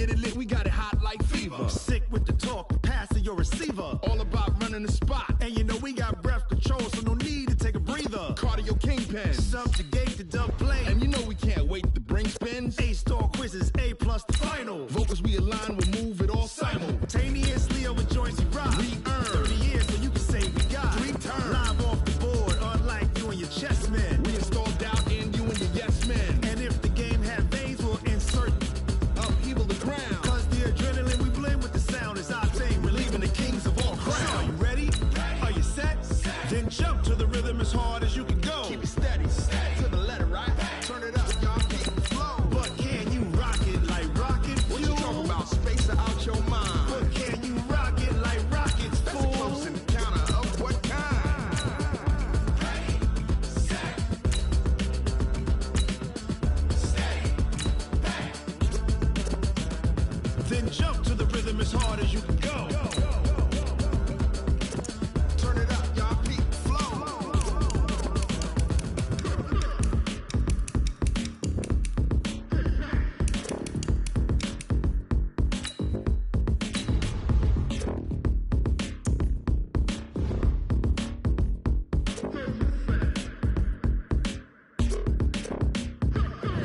get it lit, we got it hot like fever. Sick with the talk, passing your receiver. All about running the spot. And you know we got breath control, so no need to take a breather. Cardio kingpin. Subjugate the dub play. And you know we can't wait to bring spins. A-star quizzes, A+ the final. Vocals we align, we'll move it all simultaneously over joints we rock. We earn 30 years, so you can say we got 3 turns. Live off the board, unlike you and your chess men. We install doubt in you and your yes men. And if the game had veins, we'll insert upheaval the ground. Cause the adrenaline we blend with the sound is our thing. We're leaving the kings of all crowns. So are you ready? Are you set? Then jump to the rhythm as hard as you can go. Keep it steady, to the letter, right? Turn it up, y'all, keep it flow. But can you rock it like rocket fuel? What you talking about? Space out your mind. But can you rock it like rockets, That's fool? a close encounter of what kind? Ready, set, steady, back. Then jump to the rhythm as hard as you can go. Turn it up, y'all, keep it flow.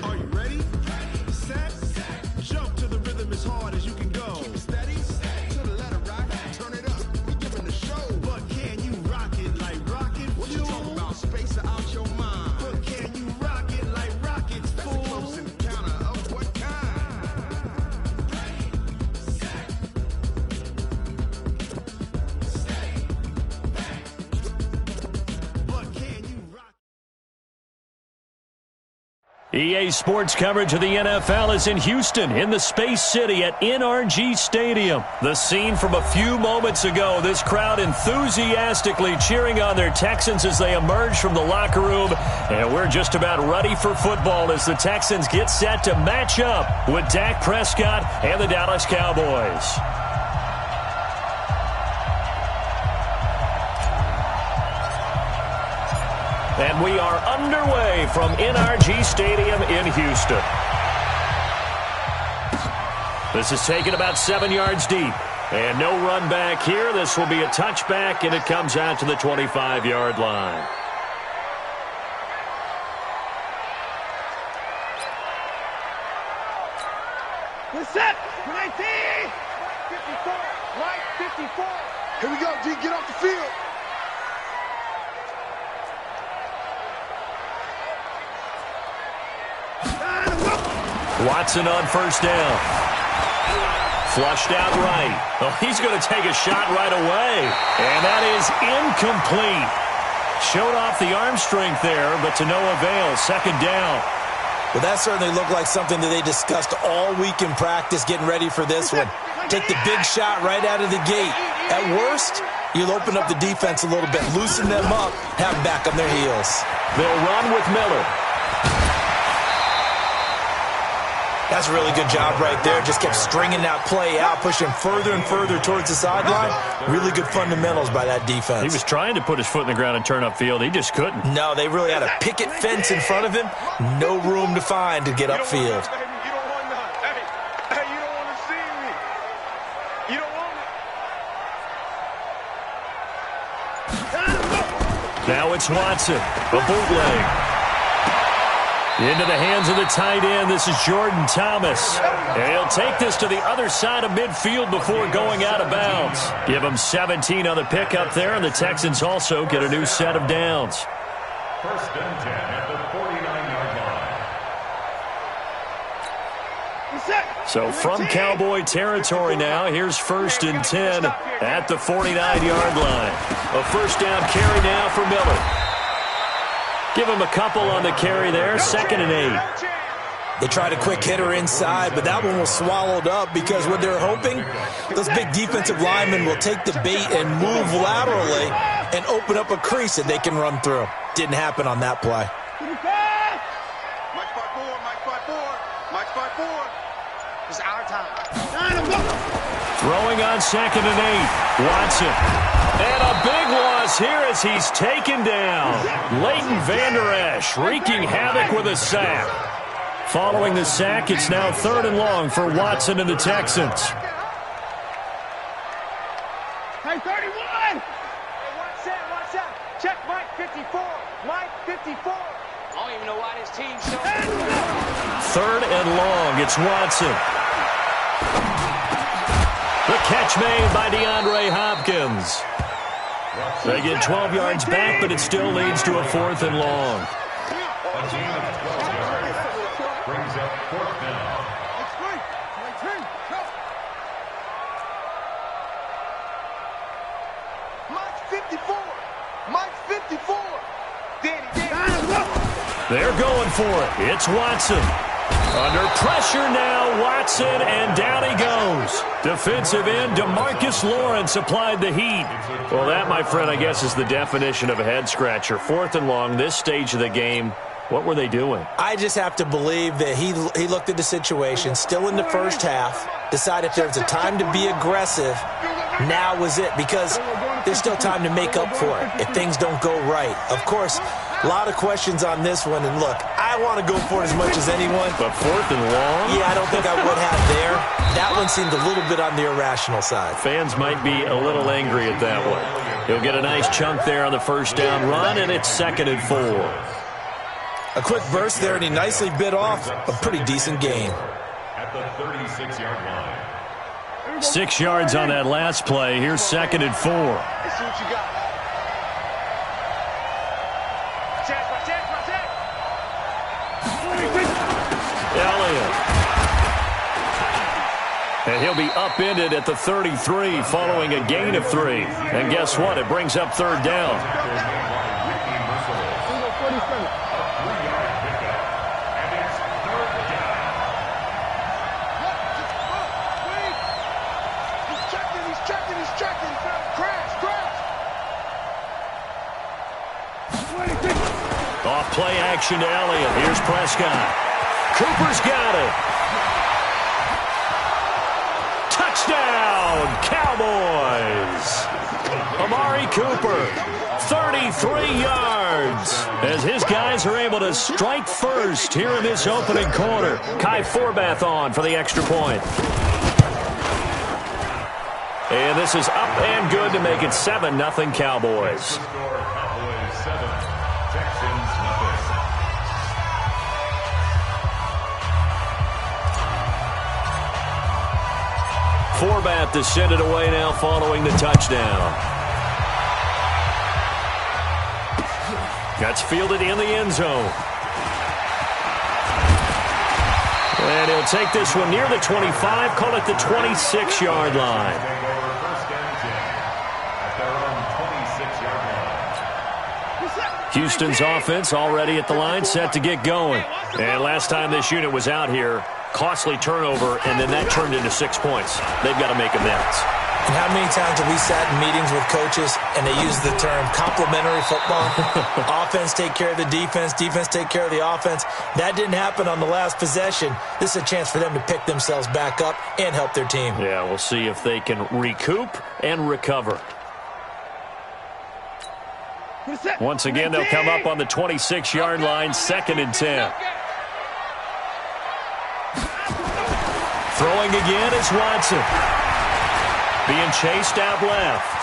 Are you ready? Set, jump to the rhythm as hard as you can go. Keep it steady, to the letter, right? Turn it up, we giving the show. But can you rock it like rocket What you fuel? talking about? Space out your mind. But can you rock it like rockets, That's a fool? close encounter of what kind? But can you rock? EA Sports coverage of the NFL is in Houston, in the Space City at NRG Stadium. The scene from a few moments ago, this crowd enthusiastically cheering on their Texans as they emerge from the locker room. And we're just about ready for football as the Texans get set to match up with Dak Prescott and the Dallas Cowboys. And we are underway from NRG Stadium in Houston. This is taken about 7 yards deep. And no run back here. This will be a touchback, and it comes out to the 25-yard line. Good set. 19. 54. Right. 54. Here we go, D, get off the field. Watson on first down. Flushed out right. Oh, he's going to take a shot right away. And that is incomplete. Showed off the arm strength there, but to no avail. Second down. Well, that certainly looked like something that they discussed all week in practice getting ready for this one. Take the big shot right out of the gate. At worst, you'll open up the defense a little bit, loosen them up, have them back on their heels. They'll run with Miller. That's a really good job right there. Just kept stringing that play out, pushing further and further towards the sideline. Really good fundamentals by that defense. He was trying to put his foot in the ground and turn upfield. He just couldn't. No, they really had a picket fence in front of him. No room to find to get upfield. You don't want none. Hey, you don't want to see me. You don't want it. Now it's Watson. A bootleg. Into the hands of the tight end. This is Jordan Thomas. And he'll take this to the other side of midfield before going out of bounds. Give him 17 on the pickup there, and the Texans also get a new set of downs. First and 10 at the 49-yard line. So from Cowboy territory now, here's first and 10 at the 49-yard line. A first down carry now for Miller. Give him a couple on the carry there, 2nd and 8. They tried a quick hitter inside, but that one was swallowed up because what they're hoping, those big defensive linemen will take the bait and move laterally and open up a crease that they can run through. Didn't happen on that play. Mike 5-4. Mike 5-4. Mike 5-4. It's our time. Throwing on 2nd and 8. Watson. And a big loss here as he's taken down. Leighton Vander Esch wreaking havoc with a sack. Following the sack, it's now 3rd and long for Watson and the Texans. Hey, 31! Hey, watch out. Check Mike 54. Mike 54. I don't even know why this team's so... 3rd and long, it's Watson. The catch made by DeAndre Hopkins. They get 12 yards back, but it still leads to a 4th and long. A gain of 12 yards brings up 4th down. Mike 54. Mike 54. Danny. They're going for it. It's Watson. Under pressure now, Watson, and down he goes. Defensive end DeMarcus Lawrence applied the heat. Well, that, my friend, I guess is the definition of a head-scratcher. 4th and long, this stage of the game. What were they doing? I just have to believe that he looked at the situation, still in the first half, decided if there was a time to be aggressive, now was it, because there's still time to make up for it if things don't go right. Of course, a lot of questions on this one, and look, I want to go for it as much as anyone. But 4th and long? Yeah, I don't think I would have there. That one seemed a little bit on the irrational side. Fans might be a little angry at that one. He'll get a nice chunk there on the first down run, and it's 2nd and 4. A quick burst there, and he nicely bit off a pretty decent gain. At the 36-yard line. 6 yards on that last play. Here's 2nd and 4. Let's see what you got. Check. Elliott. And he'll be upended at the 33 following a gain of 3. And guess what? It brings up 3rd down. Off play action to Elliott. Here's Prescott. Cooper's got it. Touchdown, Cowboys. Amari Cooper, 33 yards. As his guys are able to strike first here in this opening quarter. Kai Forbath on for the extra point. And this is up and good to make it 7-0 Cowboys. Forbath to send it away now following the touchdown. That's fielded in the end zone. And he'll take this one near the 25, call it the 26-yard line. Houston's offense already at the line, set to get going. And last time this unit was out here, costly turnover, and then that turned into 6 points. They've got to make amends. And how many times have we sat in meetings with coaches and they use the term complementary football? Offense take care of the defense, defense take care of the offense. That didn't happen on the last possession. This is a chance for them to pick themselves back up and help their team. Yeah, we'll see if they can recoup and recover. Once again, they'll come up on the 26-yard line, 2nd and 10. Throwing again is Watson. Being chased out left.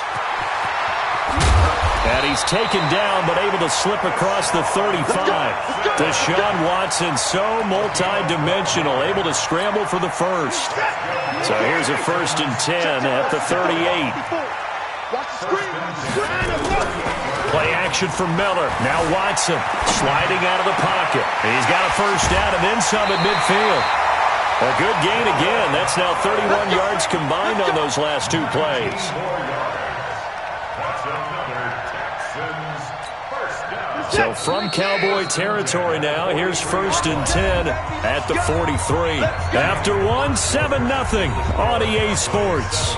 And he's taken down, but able to slip across the 35. Deshaun Watson, so multi-dimensional, able to scramble for the first. So here's a 1st and 10 at the 38. Play action for Miller. Now Watson sliding out of the pocket. He's got a first down and then some at midfield. A good gain again. That's now 31 yards combined on those last 2 plays. So from Cowboy territory now, here's 1st and 10 at the 43. After one, 7-0 on EA Sports.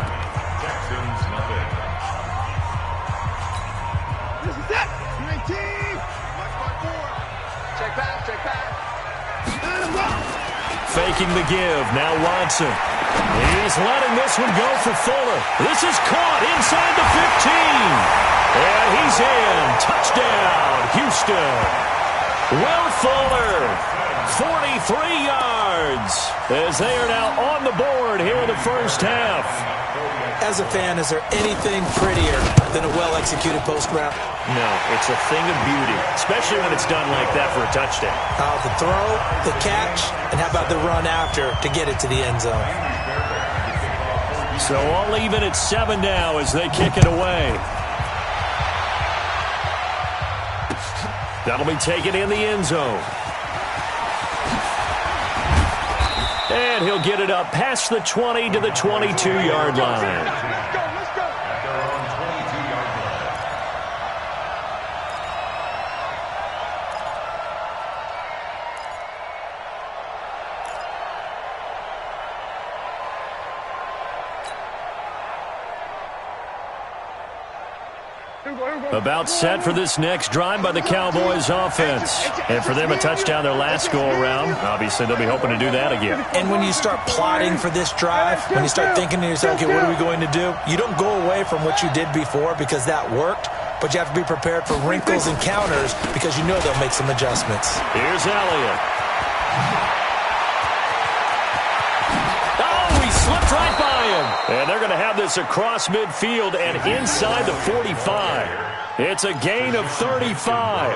Faking the give. Now Watson. He's letting this one go for Fuller. This is caught inside the 15. And he's in. Touchdown, Houston. Will Fuller 43 yards as they are now on the board here in the first half. As a fan, is there anything prettier than a well-executed post route? No, it's a thing of beauty, especially when it's done like that for a touchdown. The throw, the catch, and how about the run after to get it to the end zone? So all even at 7 now as they kick it away. That'll be taken in the end zone. And he'll get it up past the 20 to the 22-yard line. Let's go, let's go. They're on 22-yard line. About set for this next drive by the Cowboys offense. And for them, a touchdown their last go-around. Obviously, they'll be hoping to do that again. And when you start plotting for this drive, when you start thinking to yourself, okay, what are we going to do? You don't go away from what you did before because that worked, but you have to be prepared for wrinkles and counters because you know they'll make some adjustments. Here's Elliott. Oh, he slipped right by him. And they're going to have this across midfield and inside the 45. It's a gain of 35.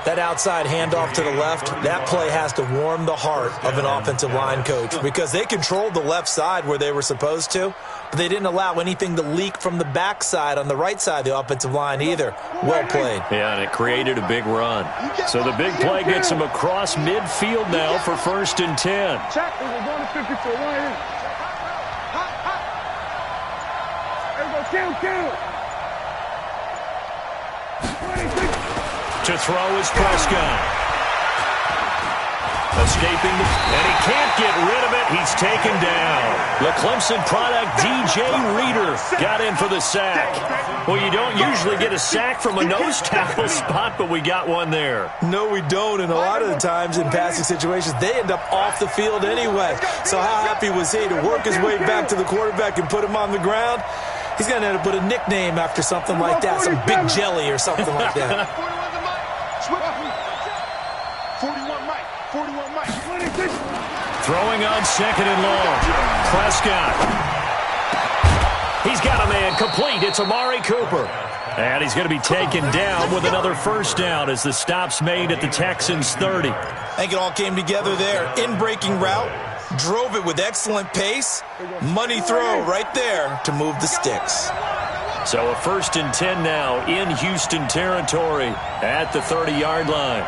That outside handoff to the left, that play has to warm the heart of an offensive line coach because they controlled the left side where they were supposed to, but they didn't allow anything to leak from the backside on the right side of the offensive line either. Well played. Yeah, and it created a big run. So the big play gets them across midfield now for 1st and 10. Check, we're going to 54. There we go, kill. To throw is Prescott. Escaping, and he can't get rid of it. He's taken down. The Clemson product, DJ Reader, got in for the sack. Well, you don't usually get a sack from a nose tackle spot, but we got one there. No, we don't, and a lot of the times in passing situations, they end up off the field anyway. So how happy was he to work his way back to the quarterback and put him on the ground? He's going to end up with a nickname after something like that, some Big Jelly or something like that. 41 Mike. Throwing on 2nd and long. Prescott. He's got a man complete. It's Amari Cooper. And he's going to be taken down with another first down as the stop's made at the Texans' 30. I think it all came together there. In-breaking route. Drove it with excellent pace. Money throw right there to move the sticks. So a 1st and 10 now in Houston territory at the 30-yard line.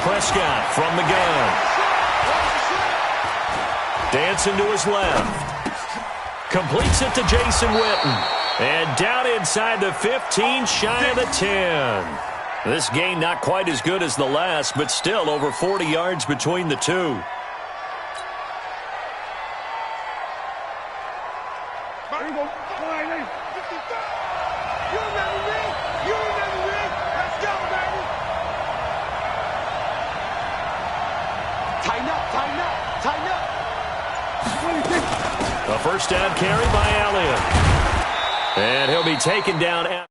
Prescott from the gun. Dancing to his left. Completes it to Jason Witten. And down inside the 15, shy of the 10. This game not quite as good as the last, but still over 40 yards between the two. Tighten up. A first down carry by Elliott. And he'll be taken down at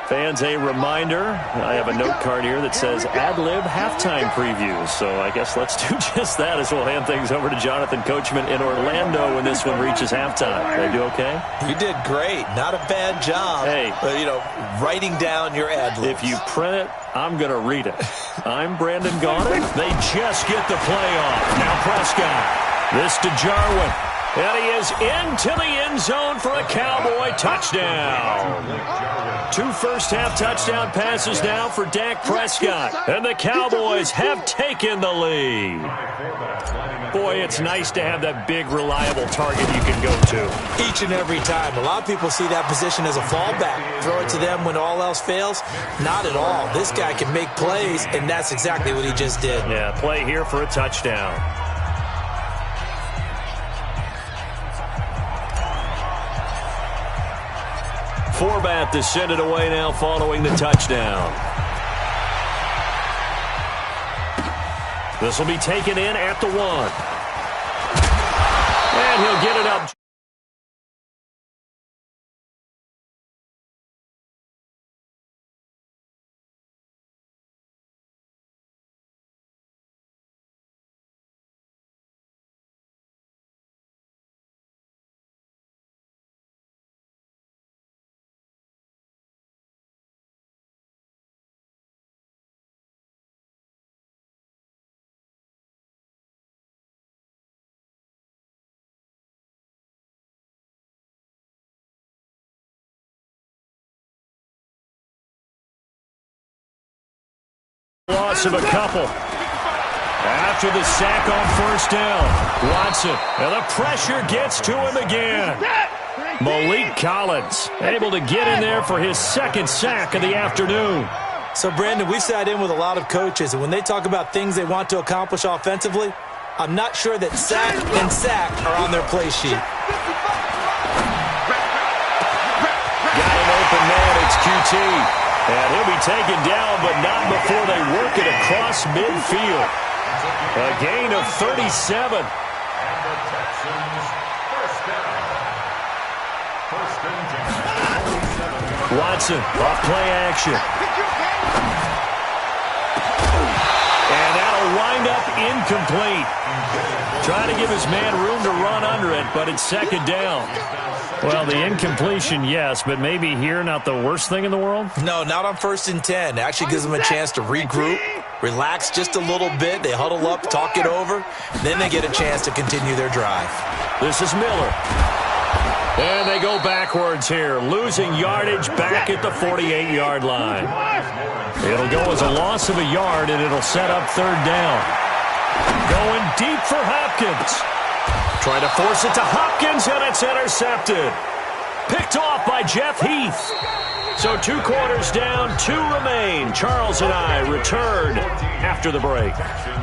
fans, a reminder, I have a note card here that says ad-lib halftime preview. So I guess let's do just that as we'll hand things over to Jonathan Coachman in Orlando when this one reaches halftime. Did I do okay? You did great. Not a bad job. Hey. Writing down your ad-libs. If you print it, I'm going to read it. I'm Brandon Gaudin. They just get the play off. Now Prescott. This to Jarwin. And he is into the end zone for a Cowboy touchdown. 2 first-half touchdown passes now for Dak Prescott. And the Cowboys have taken the lead. Boy, it's nice to have that big, reliable target you can go to. Each and every time. A lot of people see that position as a fallback. Throw it to them when all else fails. Not at all. This guy can make plays, and that's exactly what he just did. Yeah, play here for a touchdown. Forbath to send it away now following the touchdown. This will be taken in at the 1. And he'll get it up. Loss of a couple. After the sack on first down, Watson, and the pressure gets to him again. Malik Collins able to get in there for his 2nd sack of the afternoon. So, Brandon, we've sat in with a lot of coaches, and when they talk about things they want to accomplish offensively, I'm not sure that sack and sack are on their play sheet. Got an open man, it's QT. And he'll be taken down, but not before they work it across midfield. A gain of 37. And the Texans first down. First and 10. Watson off play action. And that'll wind up incomplete. Trying to give his man room to run under it, but it's 2nd down. Well, the incompletion, yes, but maybe here not the worst thing in the world? No, not on 1st and 10. It actually gives them a chance to regroup, relax just a little bit. They huddle up, talk it over. Then they get a chance to continue their drive. This is Miller. And they go backwards here, losing yardage back at the 48-yard line. It'll go as a loss of a yard, and it'll set up 3rd down. Going deep for Hopkins. Trying to force it to Hopkins, and it's intercepted. Picked off by Jeff Heath. So 2 quarters down, 2 remain. Charles and I return after the break.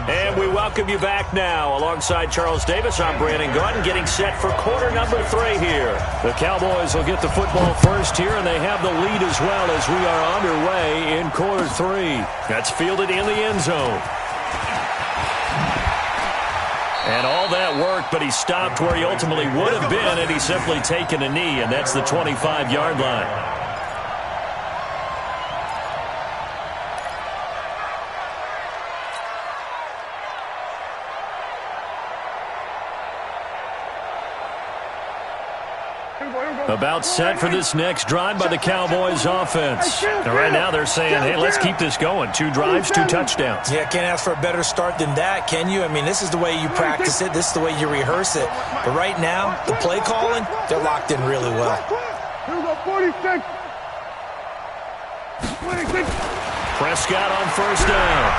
And we welcome you back now. Alongside Charles Davis, I'm Brandon Gordon, getting set for quarter number 3 here. The Cowboys will get the football first here, and they have the lead as well as we are underway in quarter 3. That's fielded in the end zone. And all that worked, but he stopped where he ultimately would have been, and he's simply taken a knee, and that's the 25-yard line. About set for this next drive by the Cowboys offense. And right now they're saying, hey, let's keep this going. 2 drives, 2 touchdowns. Yeah, can't ask for a better start than that, can you? I mean, this is the way you practice it. This is the way you rehearse it. But right now, the play calling, they're locked in really well. Here we go, 46. Prescott on first down.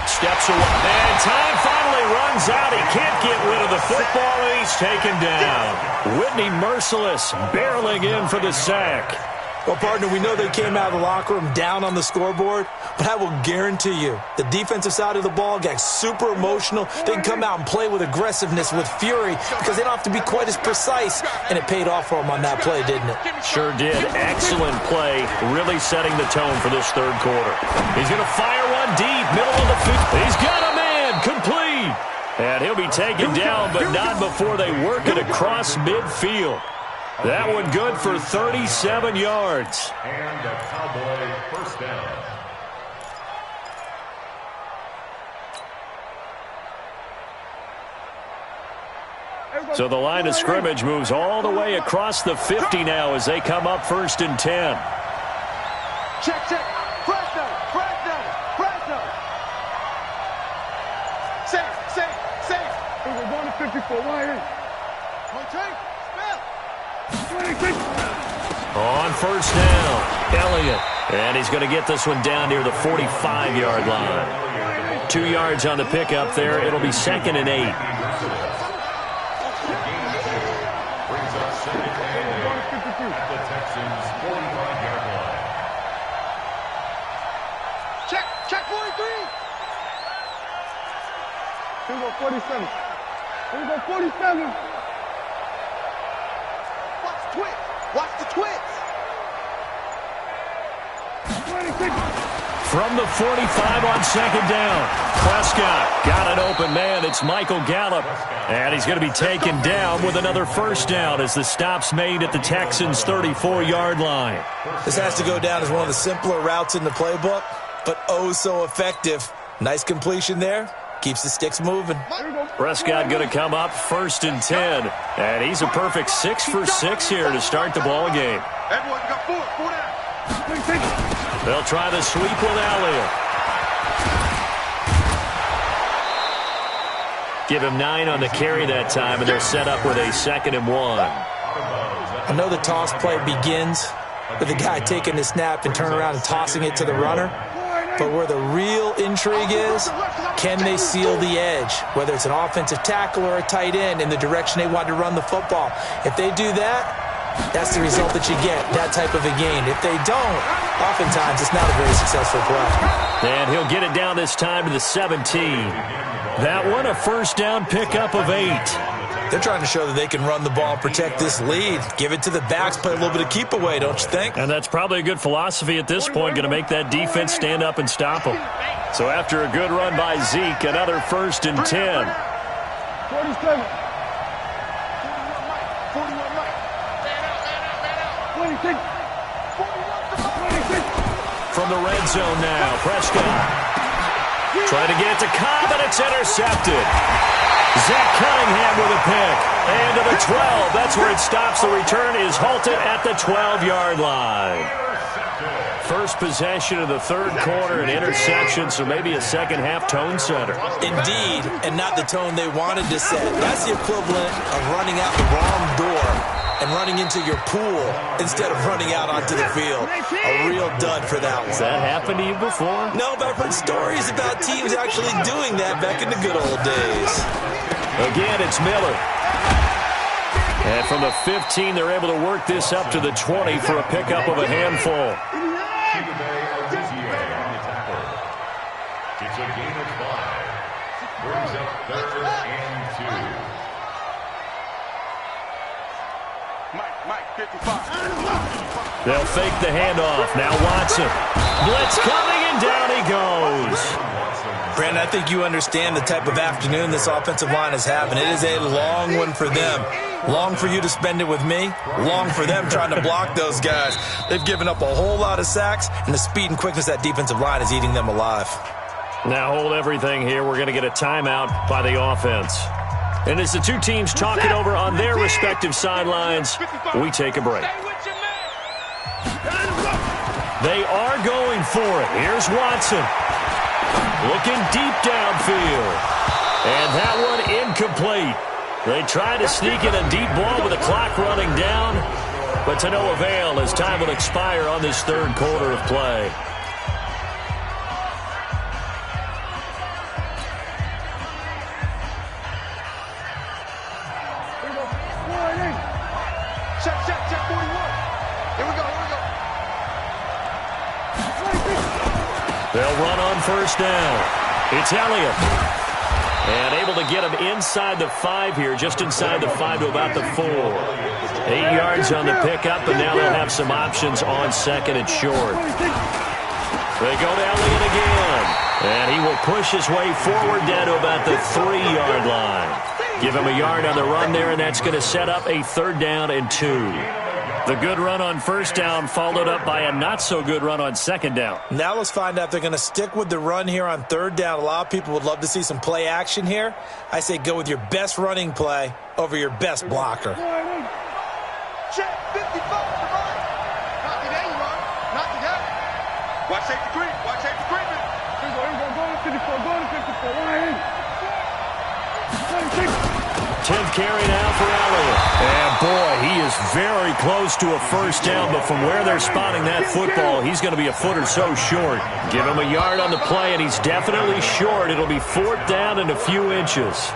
Steps away. And time finally runs out. He can't get rid of the football, and he's taken down. Whitney Merciless barreling in for the sack. Well, partner, we know they came out of the locker room down on the scoreboard, but I will guarantee you the defensive side of the ball got super emotional. They can come out and play with aggressiveness, with fury, because they don't have to be quite as precise, and it paid off for them on that play, didn't it? Sure did. Excellent play, really setting the tone for this 3rd quarter. He's going to fire one deep, middle of the field. He's got a man, complete. And he'll be taken down, but not before they work it across midfield. That one good for 37 yards. And a Cowboy first down. So the line of scrimmage moves all the way across the 50 now as they come up 1st and 10. Check, check. Fresno, Fresno, Fresno. Safe, safe, On first down, Elliott. And he's going to get this one down near the 45-yard line. 2 yards on the pickup there. It'll be 2nd and 8. Brings up 2nd and 8 at the Texans' 45-yard line. Check 43. Here we go, 47. Here we go, 47. Watch the twitch. Watch the twitch. 26. From the 45 on 2nd down. Prescott got an open man. It's Michael Gallup. And he's going to be taken down with another first down as the stop's made at the Texans' 34-yard line. This has to go down as one of the simpler routes in the playbook, but oh so effective. Nice completion there. Keeps the sticks moving. Prescott going to come up 1st and 10. And he's a perfect 6 for 6 here to start the ball game. Everyone got 4 down. They'll try the sweep with Elliott. Give him 9 on the carry that time, and they're set up with a 2nd and 1. I know the toss play begins with the guy taking the snap and turning around and tossing it to the runner. But where the real intrigue is, can they seal the edge, whether it's an offensive tackle or a tight end, in the direction they want to run the football? If they do that, that's the result that you get, that type of a gain. If they don't, oftentimes it's not a very successful play. And he'll get it down this time to the 17. That one, a first down pickup of 8. They're trying to show that they can run the ball and protect this lead. Give it to the backs, play a little bit of keep away, don't you think? And that's probably a good philosophy at this point, going to make that defense stand up and stop them. So after a good run by Zeke, another 1st and 10. 47. 26. 26. From the red zone now, Prescott. Trying to get it to Cobb, and it's intercepted. Zach Cunningham with a pick. And to the 12. That's where it stops. The return is halted at the 12-yard line. First possession of the 3rd quarter, an interception, so maybe a second-half tone setter. Indeed, and not the tone they wanted to set. That's the equivalent of running out the wrong door and running into your pool instead of running out onto the field. A real dud for that one. Has that happened to you before? No, but I've heard stories about teams actually doing that back in the good old days. Again, it's Miller. And from the 15, they're able to work this up to the 20 for a pickup of a handful. It's a gain of 5. Brings up 3rd and 2. Mike, 55. They'll fake the handoff. Now Watson. Blitz coming, and down he goes. Brandon, I think you understand the type of afternoon this offensive line is having. It is a long one for them. Long for you to spend it with me. Long for them trying to block those guys. They've given up a whole lot of sacks, and the speed and quickness of that defensive line is eating them alive. Now hold everything here. We're going to get a timeout by the offense. And as the two teams talk it over on their respective sidelines, we take a break. They are going for it. Here's Watson. Looking deep downfield. And that one incomplete. They try to sneak in a deep ball with the clock running down, but to no avail as time will expire on this 3rd quarter of play. Check 41. Here we go. They'll run on first down. It's Elliott. And able to get him inside the 5 here, just inside the 5 to about the 4. 8 yards on the pickup, and now they'll have some options on 2nd and short. They go to Elliott again. And he will push his way forward down to about the 3-yard line. Give him a yard on the run there, and that's going to set up a 3rd down and 2. The good run on first down followed up by a not-so-good run on 2nd down. Now let's find out if they're going to stick with the run here on 3rd down. A lot of people would love to see some play action here. I say go with your best running play over your best blocker. Check 55. Not today, you run. Not today. Watch safety green. Watch safety green. Here we go. Go to 54. Go to 54. 180. 26. 10th carry now for Elliott. And, boy, he is very close to a first down, but from where they're spotting that football, he's going to be a foot or so short. Give him a yard on the play, and he's definitely short. It'll be 4th down and a few inches.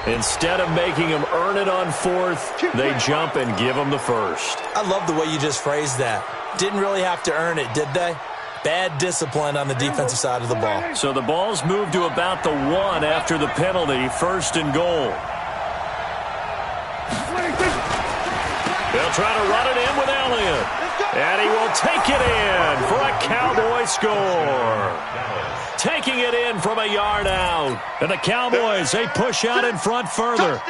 Instead of making him earn it on 4th, they jump and give him the first. I love the way you just phrased that. Didn't really have to earn it, did they? Bad discipline on the defensive side of the ball. So the ball's moved to about the 1 after the penalty, 1st and goal. They'll try to run it in with Elliott. And he will take it in for a Cowboy score. Taking it in from a yard out. And the Cowboys, they push out in front further.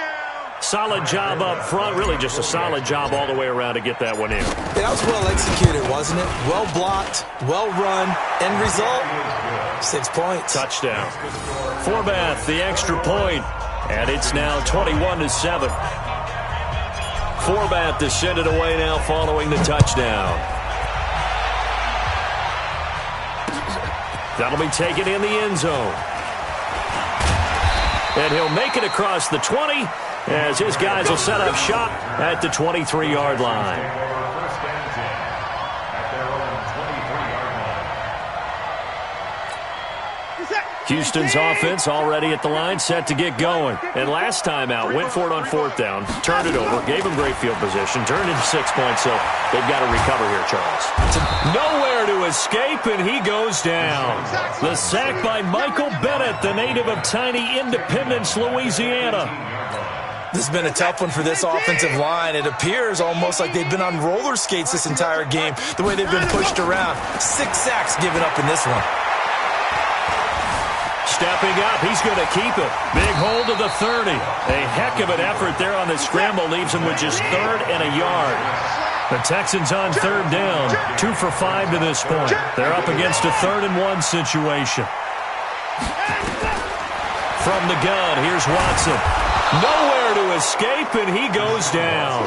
Solid job up front. Really just a solid job all the way around to get that one in. Yeah, that was well executed, wasn't it? Well blocked, well run. End result, 6 points. Touchdown. Forbath, the extra point. And it's now 21-7. Forbath to send it away now following the touchdown. That'll be taken in the end zone. And he'll make it across the 20 as his guys will set up shop at the 23-yard line. Houston's offense already at the line, set to get going. And last time out, went for it on 4th down, turned it over, gave him great field position, turned into 6 points, so they've got to recover here, Charles. Nowhere to escape, and he goes down. The sack by Michael Bennett, the native of tiny Independence, Louisiana. This has been a tough one for this offensive line. It appears almost like they've been on roller skates this entire game, the way they've been pushed around. 6 sacks given up in this one. Stepping up, he's going to keep it. Big hold of the 30. A heck of an effort there on the scramble. Leaves him with just 3rd and a yard. The Texans on 3rd down. 2 for 5 to this point. They're up against a 3rd and 1 situation. From the gun, here's Watson. Nowhere to escape, and he goes down.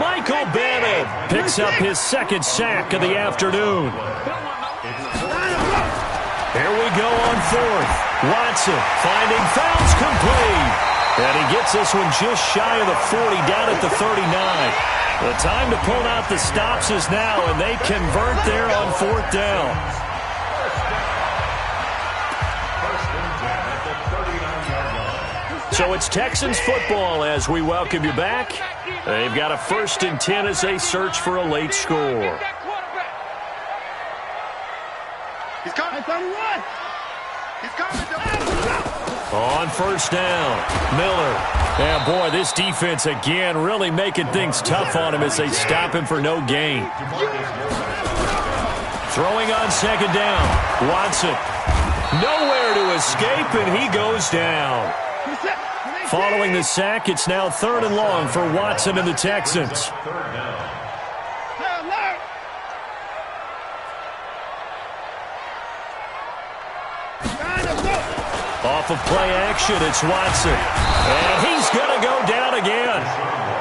Michael Bennett picks up his 2nd sack of the afternoon. Here we go on 4th. Watson finding Fouts complete. And he gets this one just shy of the 40, down at the 39. The time to pull out the stops is now, and they convert there on 4th down. So it's Texans football as we welcome you back. They've got a 1st and 10 as they search for a late score. He's coming. He's coming. On 1st down, Miller. And, boy, this defense, again, really making things tough on him as they stop him for no gain. Throwing on 2nd down, Watson. Nowhere to escape, and he goes down. Following the sack, it's now 3rd and long for Watson and the Texans. Off of play action, it's Watson. And he's going to go down again.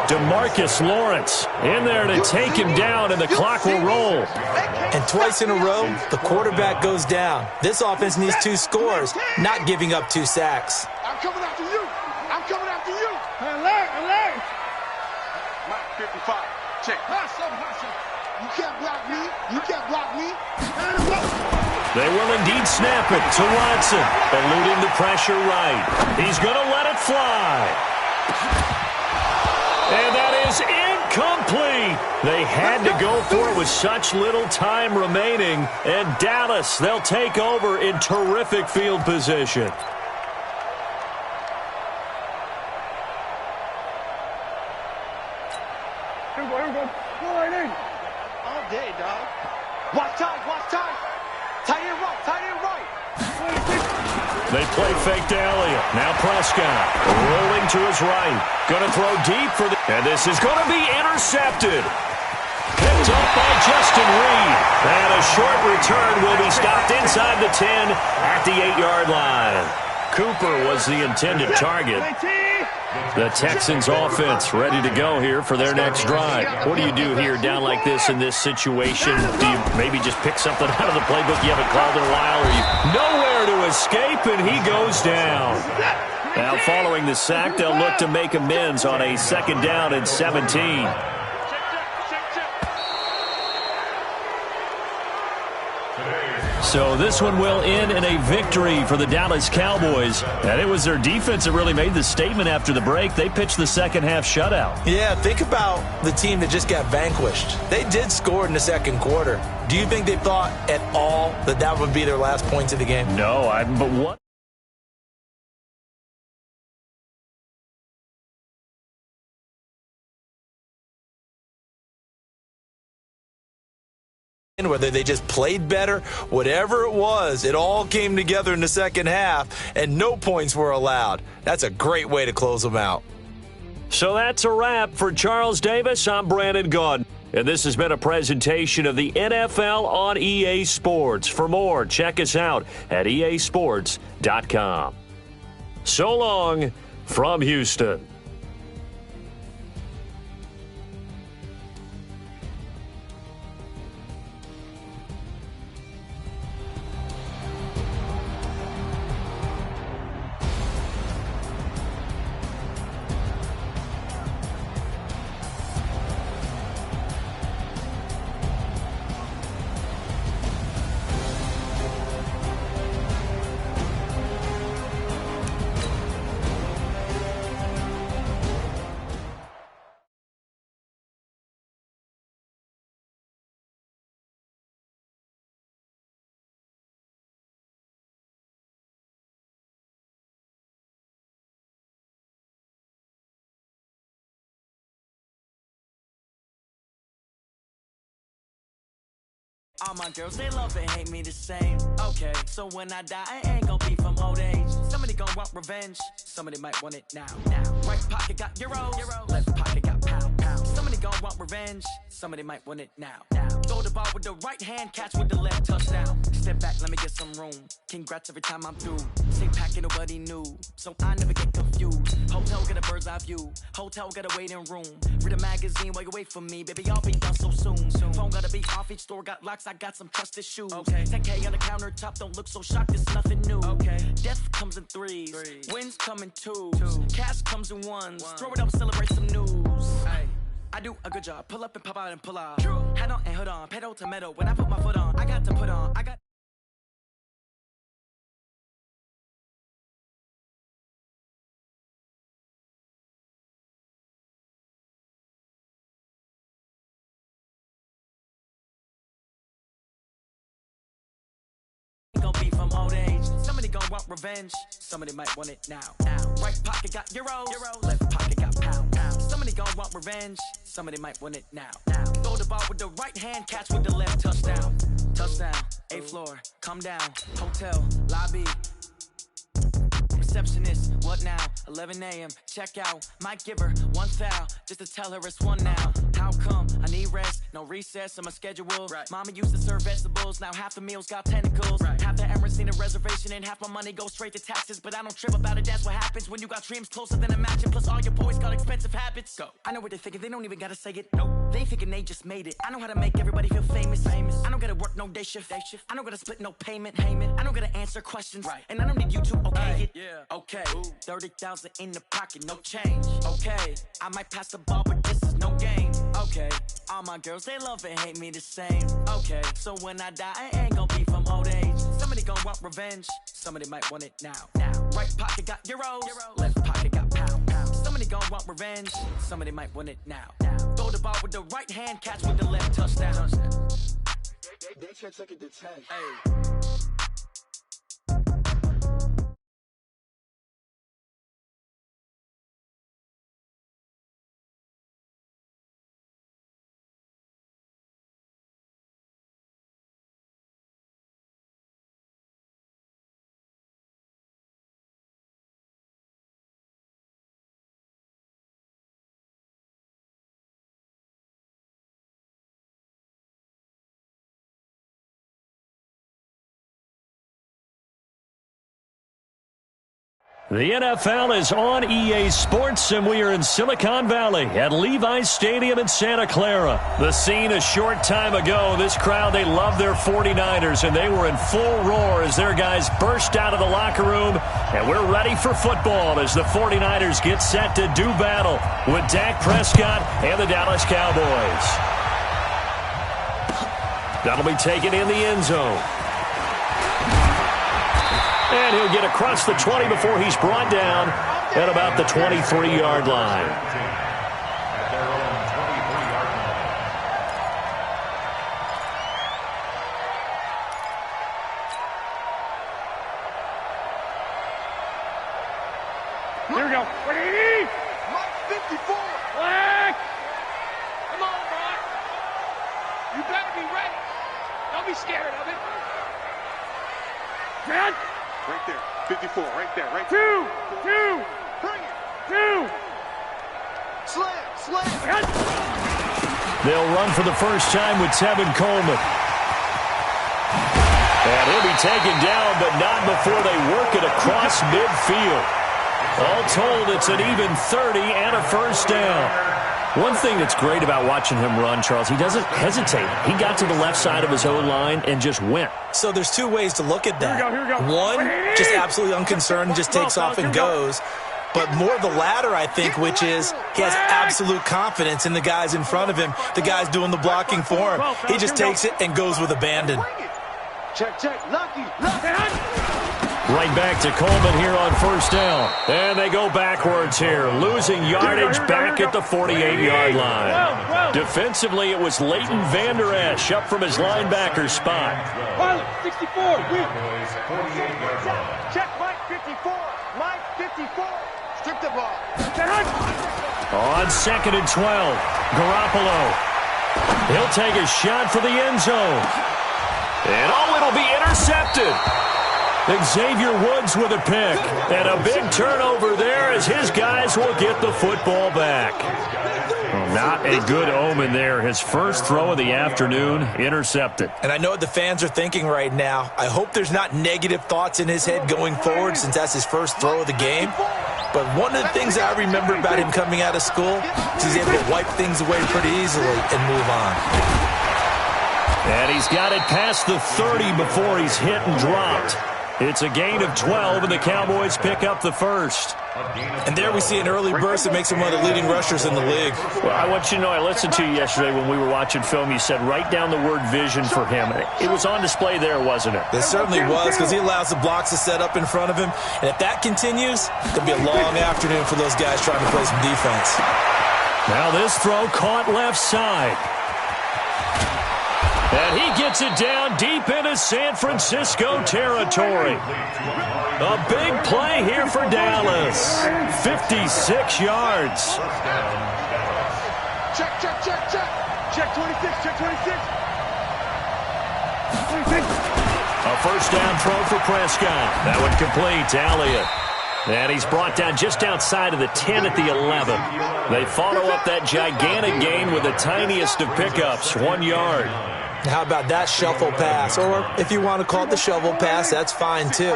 DeMarcus Lawrence in there to take him down, and the clock will roll. And twice in a row, the quarterback goes down. This offense needs 2 scores, not giving up 2 sacks. I'm coming after you. I'm coming after you. Alert. Mike 55. Check. You can't block me. You can't block me. They will indeed snap it to Watson, eluding the pressure right. He's going to let it fly. And that is incomplete. They had to go for it with such little time remaining. And Dallas, they'll take over in terrific field position. Here we go. Go right in. All day, dog. Watch time. Tight end right. They play fake to Elliott. Now Prescott rolling to his right. Going to throw deep for the... And this is going to be intercepted. Picked up by Justin Reed. And a short return will be stopped inside the 10 at the 8-yard line. Cooper was the intended target. The Texans offense ready to go here for their next drive. What do you do here down like this in this situation? Do you maybe just pick something out of the playbook you haven't called in a while? Or you nowhere to escape, and he goes down. Now following the sack, they'll look to make amends on a 2nd down and 17. So this one will end in a victory for the Dallas Cowboys. And it was their defense that really made the statement after the break. They pitched the second half shutout. Yeah, think about the team that just got vanquished. They did score in the 2nd quarter. Do you think they thought at all that that would be their last points of the game? No, but what? Whether they just played better, whatever it was, it all came together in the 2nd half, and no points were allowed. That's a great way to close them out. So that's a wrap for Charles Davis. I'm Brandon Gaudin, and this has been a presentation of the NFL on EA Sports. For more, check us out at easports.com. So long from Houston. All my girls, they love and hate me the same. Okay, so when I die, I ain't gonna be from old age. Somebody gonna want revenge, somebody might want it now. Right pocket got euros, left pocket got pound. Somebody gonna want revenge, somebody might want it now. Throw the ball with the right hand, catch with the left, touchdown. Step back, let me get some room. Congrats every time I'm through. Same packet, nobody knew, so I never get confused. Hotel get a bird's eye view, hotel got a waiting room. Read a magazine while you wait for me, baby, I'll be done so soon. Phone gotta be off, each store got locks, I got some trusted shoes. Okay. 10K on the countertop, don't look so shocked, it's nothing new. Okay. Death comes in threes, wins come in twos. Cash comes in ones, throw it up, celebrate some news. Ay. I do a good job, pull up and pop out and pull out. Hat on and hood on, pedal to metal, when I put my foot on, I got to put on, I got gonna be from old age. Somebody gonna want revenge, somebody might want it now. Right pocket got euros, left pocket got pound. Somebody gonna want revenge, somebody might want it now. Throw the ball with the right hand, catch with the left, touchdown. Touchdown, 8th floor, come down, hotel, lobby. Receptionist, what now? 11 a.m. check out. Might give her one foul just to tell her it's one now. How come? I need rest, no recess in my schedule. Mama used to serve vegetables, now half the meals got tentacles. Half the Emirates need a reservation and half my money goes straight to taxes. But I don't trip about it, that's what happens when you got dreams closer than a matching. Plus all your boys got expensive habits. Go. I know what they're thinking, they don't even gotta say it. Nope. They thinking they just made it. I know how to make everybody feel famous. I don't gotta work no day shift. I don't gotta split no payment. I don't gotta answer questions. And I don't need you to okay it. Okay, 30,000 in the pocket, no change. Okay, I might pass the ball, but this is no game. Okay, all my girls, they love and hate me the same. Okay, so when I die, I ain't gonna be from old age. Somebody gonna want revenge, somebody might want it now. Right pocket got euros, left pocket got pound. Somebody gonna want revenge, somebody might want it now. Throw the ball with the right hand, catch with the left, touchdown. They check it to 10. The NFL is on EA Sports, and we are in Silicon Valley at Levi's Stadium in Santa Clara. The scene a short time ago. This crowd, they love their 49ers, and they were in full roar as their guys burst out of the locker room. And we're ready for football as the 49ers get set to do battle with Dak Prescott and the Dallas Cowboys. That'll be taken in the end zone. And he'll get across the 20 before he's brought down at about the 23-yard line. Here we go. Ready? Mike 54. Black. Come on, Mark. You better be ready. Don't be scared of it. Grant. Right there. 54. Right there. Right 2, there. 2, Bring it. 2. Slam. Slam. Grant. They'll run for the first time with Tevin Coleman. And he'll be taken down, but not before they work it across midfield. All told, it's an even 30 and a first down. One thing that's great about watching him run, Charles, he doesn't hesitate. He got to the left side of his own line and just went. So there's two ways to look at that. Here we go. One, just absolutely unconcerned, just takes off and goes. But more the latter, I think, which is he has absolute confidence in the guys in front of him, the guys doing the blocking for him. He just takes it and goes with abandon. Check, check. Lucky. Right back to Coleman here on first down. And they go backwards here, losing yardage back at the 48-yard line. Defensively, it was Leighton Vander Esch up from his linebacker spot. Pilot, 64. Check Mike 54. Mike 54. Strip the ball. On 2nd and 12, Garoppolo. He'll take a shot for the end zone. And it'll be intercepted. Xavier Woods with a pick. And a big turnover there as his guys will get the football back. Not a good omen there. His first throw of the afternoon, intercepted. And I know what the fans are thinking right now. I hope there's not negative thoughts in his head going forward since that's his first throw of the game. But one of the things I remember about him coming out of school is he's able to wipe things away pretty easily and move on. And he's got it past the 30 before he's hit and dropped. It's a gain of 12, and the Cowboys pick up the first. And there we see an early burst that makes him one of the leading rushers in the league. Well, I want you to know, I listened to you yesterday when we were watching film. You said write down the word vision for him. It was on display there, wasn't it? It certainly was, because he allows the blocks to set up in front of him. And if that continues, it'll be a long afternoon for those guys trying to play some defense. Now this throw caught left side. And he gets it down deep into San Francisco territory. A big play here for Dallas. 56 yards. Check, check, check, check. Check 26, check 26. A first down throw for Prescott. That one complete to Elliott. And he's brought down just outside of the 10 at the 11. They follow up that gigantic gain with the tiniest of pickups, 1 yard. How about that shuffle pass? Or if you want to call it the shovel pass, that's fine too.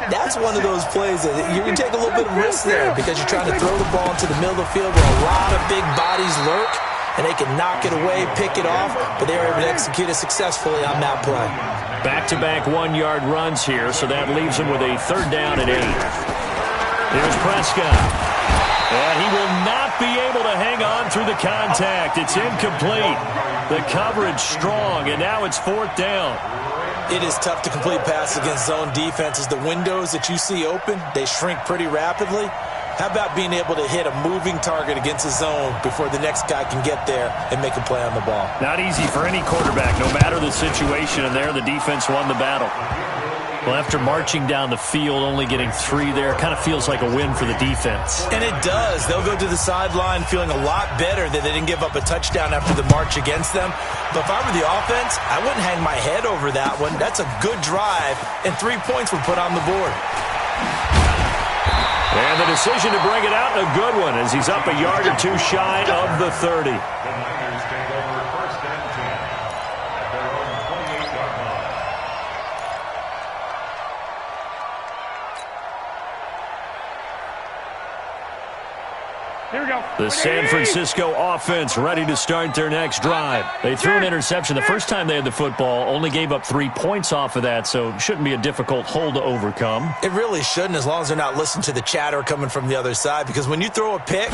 That's one of those plays that you can take a little bit of risk there because you're trying to throw the ball into the middle of the field where a lot of big bodies lurk, and they can knock it away, pick it off, but they were able to execute it successfully on that play. Back-to-back 1-yard runs here, so that leaves him with a third down and 8. Here's Prescott. And he will not be able to hang on through the contact. It's incomplete. The coverage strong, and now it's fourth down. It is tough to complete passes against zone defenses. The windows that you see open, they shrink pretty rapidly. How about being able to hit a moving target against a zone before the next guy can get there and make a play on the ball? Not easy for any quarterback, no matter the situation, and there the defense won the battle. Well, after marching down the field, only getting 3 there, kind of feels like a win for the defense. And it does. They'll go to the sideline feeling a lot better that they didn't give up a touchdown after the march against them. But if I were the offense, I wouldn't hang my head over that one. That's a good drive, and 3 points were put on the board. And the decision to bring it out, a good one, as he's up a yard or 2 shy of the 30. The San Francisco offense ready to start their next drive. They threw an interception the first time they had the football, only gave up 3 points off of that, so it shouldn't be a difficult hole to overcome. It really shouldn't, as long as they're not listening to the chatter coming from the other side, because when you throw a pick,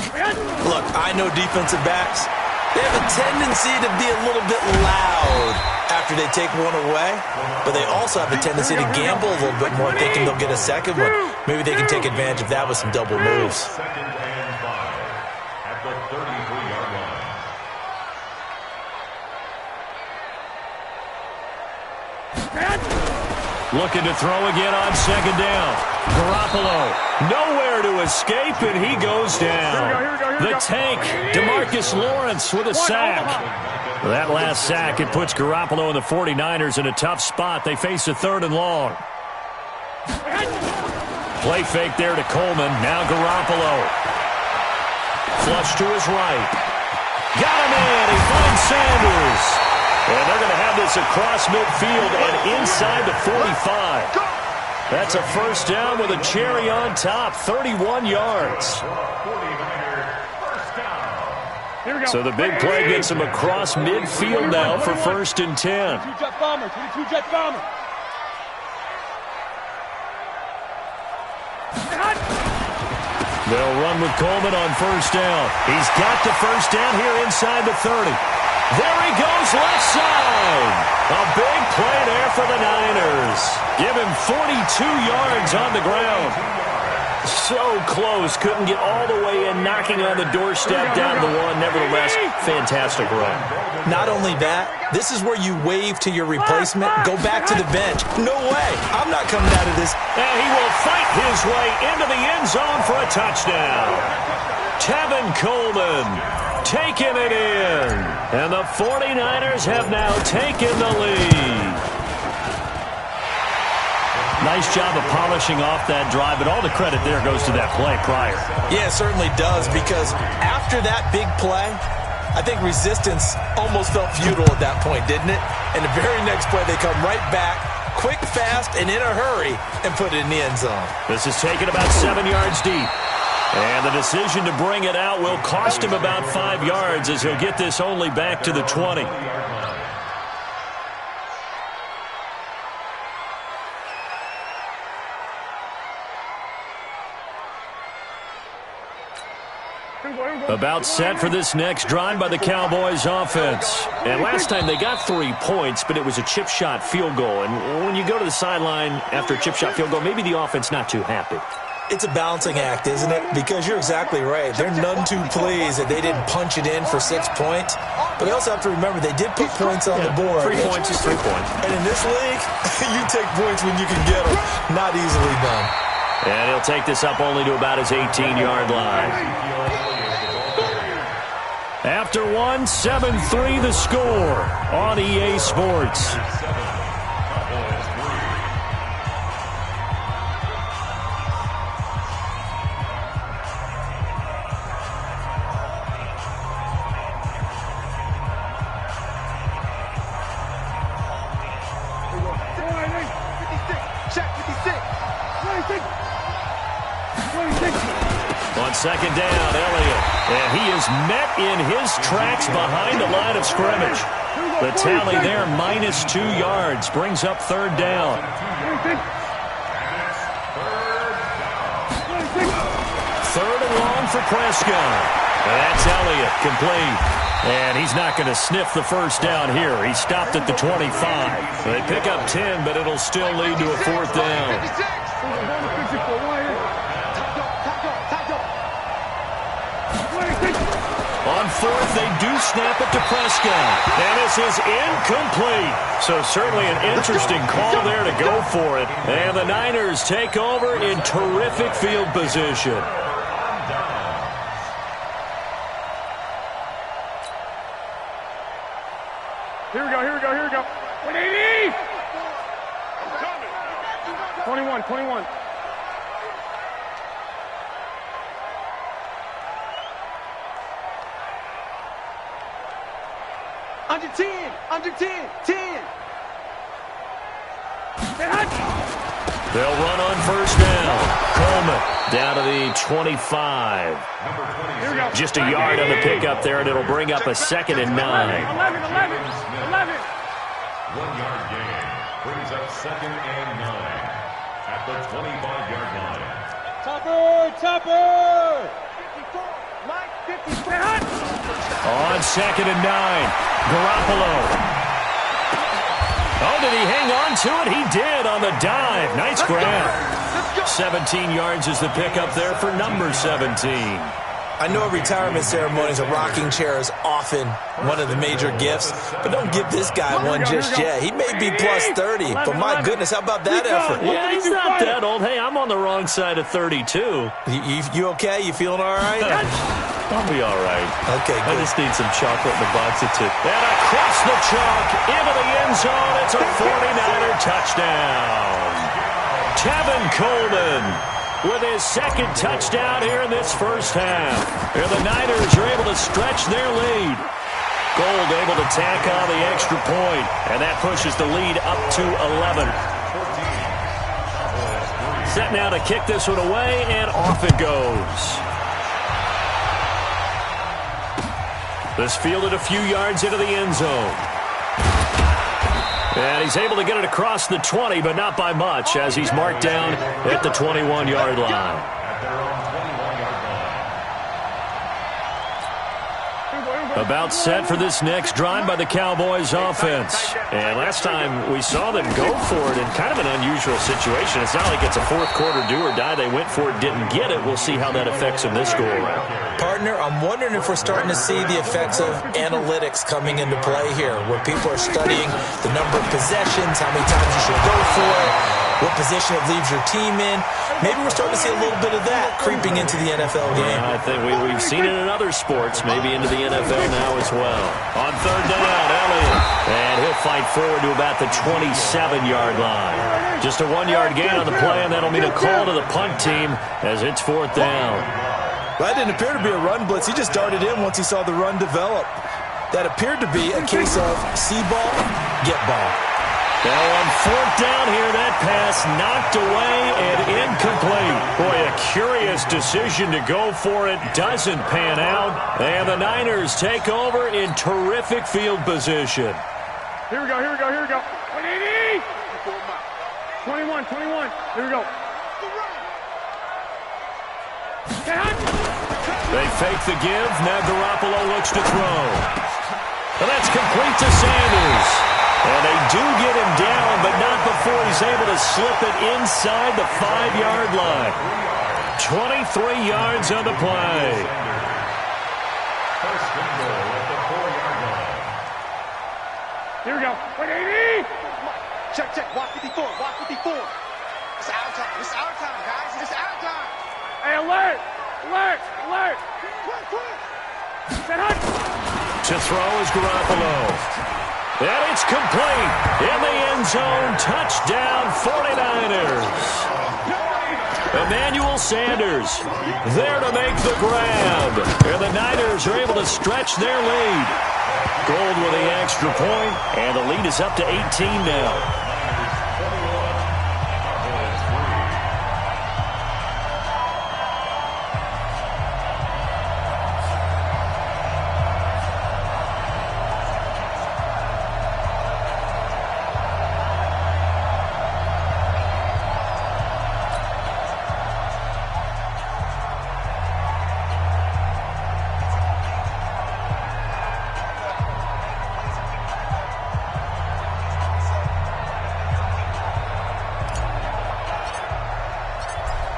look, I know defensive backs, they have a tendency to be a little bit loud after they take one away, but they also have a tendency to gamble a little bit more, thinking they'll get a second one. Maybe they can take advantage of that with some double moves. Second and 5 at the 33-yard line. Looking to throw again on second down. Garoppolo, nowhere to escape, and he goes down. The tank, DeMarcus Lawrence with a sack. That last sack, it puts Garoppolo and the 49ers in a tough spot. They face a 3rd and long. Play fake there to Coleman. Now Garoppolo. Flush to his right. Got him in. He finds Sanders. And they're going to have this across midfield and inside the 45. That's a first down with a cherry on top. 31 yards. So the big play gets him across midfield now for 1st and 10. 22-jet bomber, 22-jet bomber. They'll run with Coleman on first down. He's got the first down here inside the 30. There he goes, left side. A big play there for the Niners. Give him 42 yards on the ground. So close, couldn't get all the way in, knocking on the doorstep down to the 1. Nevertheless, fantastic run. Not only that, this is where you wave to your replacement, go back to the bench. No way, I'm not coming out of this. And he will fight his way into the end zone for a touchdown. Tevin Coleman taking it in. And the 49ers have now taken the lead. Nice job of polishing off that drive, but all the credit there goes to that play prior. Yeah, it certainly does, because after that big play, I think resistance almost felt futile at that point, didn't it? And the very next play, they come right back, quick, fast, and in a hurry, and put it in the end zone. This is taken about 7 yards deep. And the decision to bring it out will cost him about 5 yards, as he'll get this only back to the 20. About set for this next drive by the Cowboys offense. And last time they got 3 points, but it was a chip shot field goal. And when you go to the sideline after a chip shot field goal, maybe the offense not too happy. It's a balancing act, isn't it? Because you're exactly right. They're none too pleased that they didn't punch it in for 6 points. But they also have to remember they did put points on the board. 3 points is 3 points. And in this league, you take points when you can get them. Not easily done. And he'll take this up only to about his 18-yard line. After 1, 7-3 the score on EA Sports. On second down, Elliott. And he is met in his tracks behind the line of scrimmage. The tally there, -2 yards, brings up 3rd down. 3rd and long for Prescott. And that's Elliott, complete. And he's not going to sniff the first down here. He stopped at the 25. They pick up 10, but it'll still lead to a 4th down. On 4th, they do snap it to Prescott. And this is incomplete. So certainly an interesting call there to go for it. And the Niners take over in terrific field position. Here we go, here we go, here we go. 180! 21, 21. Under 10, under 10, 10. They'll run on first down. Coleman down to the 25. Just a yard on the pickup there, and it'll bring up a 2nd and 9. 11. 1 yard gain brings up 2nd and 9 at the 25-yard line. Topper! 54, Mike 54. On 2nd and 9, Garoppolo. Oh, did he hang on to it? He did on the dive. Nice grab. 17 yards is the pickup there for number 17. I know at retirement ceremonies, a rocking chair is often one of the major gifts, but don't give this guy one just yet. He may be plus 30, but my goodness, how about that effort? Yeah, he's not that old. Hey, I'm on the wrong side of 32. You okay? You feeling all right? I'll be all right. Okay, good. I just need some chocolate in the box of tip. And across the chalk, into the end zone. It's a 49er touchdown. Tevin Coleman with his 2nd touchdown here in this first half. And the Niners are able to stretch their lead. Gold able to tack on the extra point, and that pushes the lead up to 11. Set now to kick this one away, and off it goes. This fielded a few yards into the end zone. And he's able to get it across the 20, but not by much, as he's marked down at the 21-yard line. About set for this next drive by the Cowboys offense. And last time we saw them go for it in kind of an unusual situation. It's not like it's a fourth-quarter do-or-die. They went for it, didn't get it. We'll see how that affects them this go-around. Partner, I'm wondering if we're starting to see the effects of analytics coming into play here, where people are studying the number of possessions, how many times you should go for it, what position it leaves your team in. Maybe we're starting to see a little bit of that creeping into the NFL game. I think we've seen it in other sports, maybe into the NFL now as well. On 3rd down, Elliott. And he'll fight forward to about the 27-yard line. Just a 1-yard gain on the play, and that'll mean a call to the punt team as it's 4th down. That didn't appear to be a run blitz. He just darted in once he saw the run develop. That appeared to be a case of see ball, get ball. Now on 4th down here, that pass knocked away and incomplete. Boy, a curious decision to go for it. Doesn't pan out. And the Niners take over in terrific field position. Here we go. 180! 21. Here we go. They fake the give. Now Garoppolo looks to throw. And that's complete to Sanders. And they do get him down, but not before he's able to slip it inside the 5-yard line. 23 yards on the play. First and goal at the 4-yard line. Here we go. 180! Check. Walk 54. It's our time, guys. It's our time. Hey, alert! To throw is Garoppolo. And it's complete. In the end zone. Touchdown 49ers. Emmanuel Sanders there to make the grab. And the Niners are able to stretch their lead. Gold with the extra point, and the lead is up to 18 now.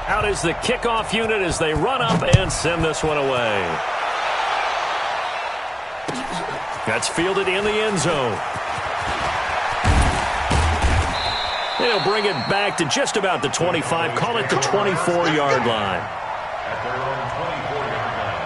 Out is the kickoff unit as they run up and send this one away. That's fielded in the end zone. They'll bring it back to just about the 25, call it the 24-yard line. At their own 24-yard line.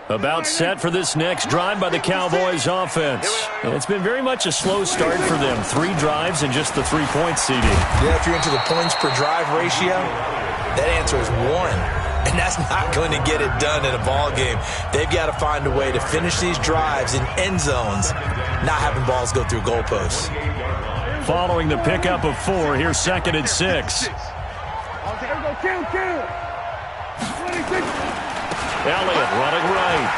About set for this next drive by the Cowboys offense. And it's been very much a slow start for them. 3 drives and just the 3-point CD. Yeah, if you're into the points per drive ratio, that answer is 1. And that's not going to get it done in a ball game. They've got to find a way to finish these drives in end zones, not having balls go through goalposts. Following the pickup of 4, here's 2nd and 6. Elliott running right.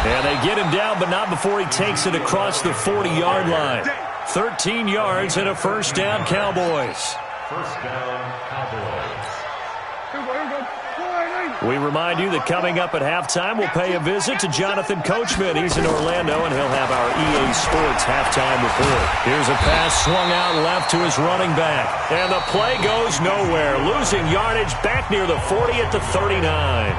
And they get him down, but not before he takes it across the 40-yard line. 13 yards and a first down, Cowboys. First down, Cowboys. We remind you that coming up at halftime, we'll pay a visit to Jonathan Coachman. He's in Orlando, and he'll have our EA Sports halftime report. Here's a pass swung out left to his running back. And the play goes nowhere, losing yardage back near the 40 at the 39.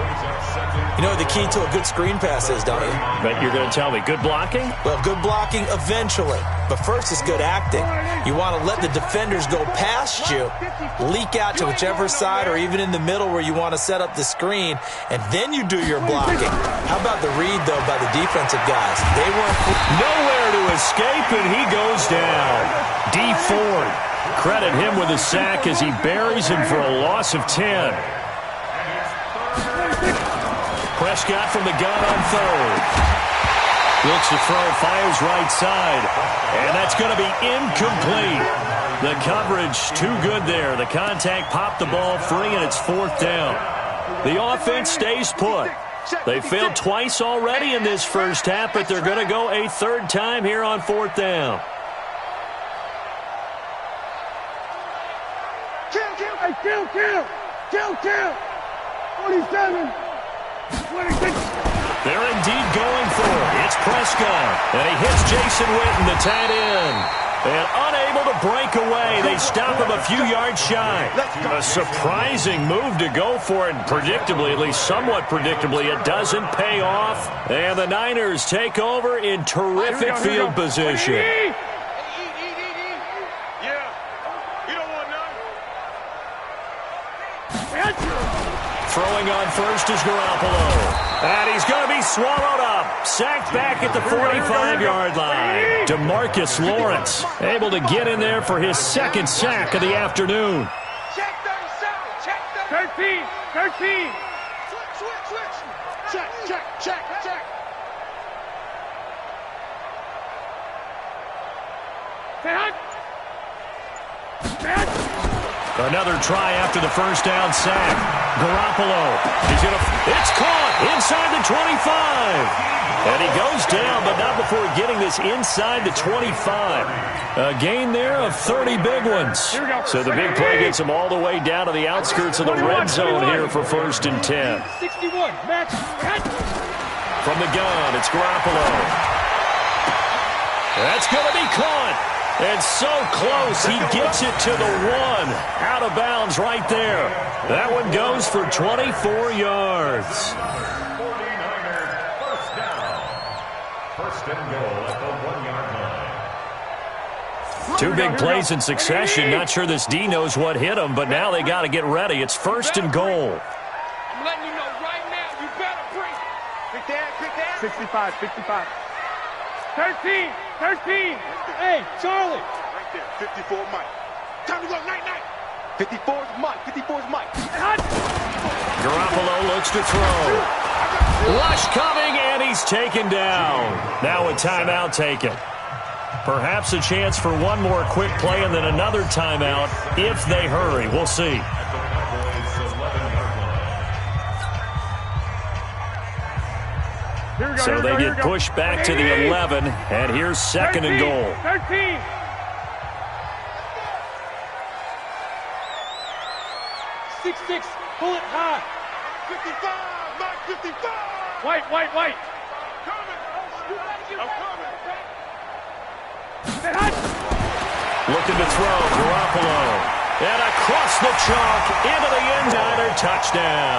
You know what the key to a good screen pass is, don't you? But you're going to tell me, good blocking? Well, good blocking eventually. But first is good acting. You want to let the defenders go past you, leak out to whichever side or even in the middle where you want to set up the screen, and then you do your blocking. How about the read, though, by the defensive guys? They weren't nowhere to escape, and he goes down. D. Ford, credit him with a sack as he buries him for a loss of 10. Prescott from the gun on 3rd. Looks to throw, fires right side. And that's going to be incomplete. The coverage too good there. The contact popped the ball free, and it's 4th down. The offense stays put. They failed twice already in this first half, but they're going to go a 3rd time here on 4th down. Kill. 47. 26. They're indeed going for it. It's Prescott. And he hits Jason Witten, the tight end. And unable to break away. They stop him a few yards shy. A surprising move to go for it. Predictably, at least somewhat predictably, it doesn't pay off. And the Niners take over in terrific field position. Yeah. You don't want none. Throwing on first is Garoppolo. And he's going to be swallowed up. Sacked back at the 45-yard line. DeMarcus Lawrence able to get in there for his 2nd sack of the afternoon. Check 37. Check 13. Switch. Check. Another try after the first down sack. Garoppolo. It's caught inside the 25. And he goes down, but not before getting this inside the 25. A gain there of 30 big ones. So the big play gets him all the way down to the outskirts of the red zone here for 1st and 10. 61. Match. From the gun, it's Garoppolo. That's going to be caught. And so close, he gets it to the 1. Out of bounds right there. That one goes for 24 yards. 49ers first down. First and goal at the 1-yard line. 2 big plays in succession. Not sure this D knows what hit him, but now they got to get ready. It's 1st and goal. I'm letting you know right now, you better bring it. Quick down. 65. 13. Hey, Charlie. Right there. 54 Mike. Time to go. Night. 54's Mike. Garoppolo looks to throw. Rush coming, and he's taken down. Now a timeout taken. Perhaps a chance for one more quick play and then another timeout if they hurry. We'll see. So they get pushed back to the 11, and here's 2nd and goal. 13. Six. Pull it high. 55. Mike 55. White. I'm coming. Looking to throw, Garoppolo. And across the chalk into the end, Niner touchdown.